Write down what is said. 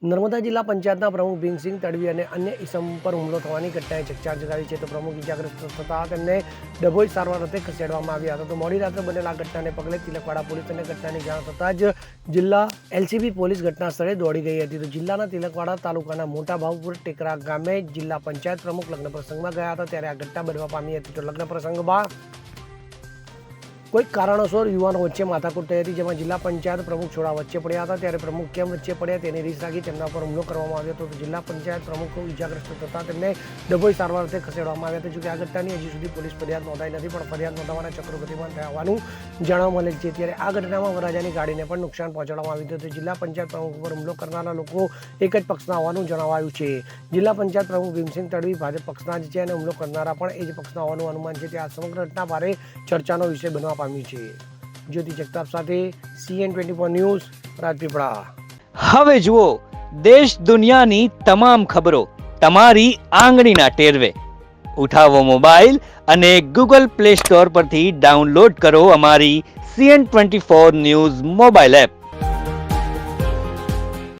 નર્મદા જિલ્લા પંચાયતના પ્રમુખ ભીમસિંહ તડવી અને અન્ય ઇસમ પર હુમલો થવાની ઘટનાએ ચકચાર જગાવી છે. તો પ્રમુખ ઇજાગ્રસ્ત થતાં તેમને ડભોઈ સારવાર અર્થે ખસેડવામાં આવ્યા હતા. તો મોડી રાત્રે બનેલા ઘટનાને પગલે તિલકવાડા પોલીસને ઘટનાની જાણ થતાં જ જિલ્લા એલસીબી પોલીસ ઘટના સ્થળે દોડી ગઈ હતી. તો જિલ્લાના તિલકવાડા તાલુકાના મોટા ભાવપુર ટેકરા ગામે જિલ્લા પંચાયત પ્રમુખ લગ્ન પ્રસંગમાં ગયા હતા, ત્યારે આ ઘટના બનવા પામી હતી. તો લગ્ન પ્રસંગમાં કોઈક કારણોસર યુવાનો વચ્ચે માથાકૂટ થઈ હતી, જેમાં જિલ્લા પંચાયત પ્રમુખ છોડા વચ્ચે પડ્યા હતા. ત્યારે પ્રમુખ કેમ વચ્ચે પડ્યા તેની રીસ રાખી તેમના પર હુમલો કરવામાં આવ્યો હતો. તો જિલ્લા પંચાયત પ્રમુખ ઇજાગ્રસ્ત થતાં તેમને ડભોઈ સારવાર અર્થે ખસેડવામાં આવ્યા હતા. જોકે આ ઘટનાની હજી સુધી પોલીસ ફરિયાદ નોંધાઈ નથી, પણ ફરિયાદ નોંધાવવાના ચક્રો ગતિમાન થયા હોવાનું જાણવા મળે છે. ત્યારે આ ઘટનામાં વરરાજાની ગાડીને પણ નુકસાન પહોંચાડવામાં આવ્યું હતું. જિલ્લા પંચાયત પ્રમુખ પર હુમલો કરનારા લોકો એક જ પક્ષના હોવાનું જણાવાયું છે. જિલ્લા પંચાયત પ્રમુખ ભીમસિંહ તડવી ભાજપ પક્ષના જ છે અને હુમલો કરનારા પણ એ જ પક્ષના હોવાનું અનુમાન છે. તે આ સમગ્ર ઘટના ભારે ચર્ચાનો વિષય બનવા પામ્યું છે. જ્યોતિ જગતાપ સાથે CN24 ન્યૂઝ, રાજપીપળા. હવે જુઓ દેશ દુનિયાની તમામ ખબરો તમારી આંગળીના ટેરવે. ઉઠાવો મોબાઈલ અને Google Play Store પરથી ડાઉનલોડ કરો અમારી CN24 ન્યૂઝ મોબાઈલ એપ.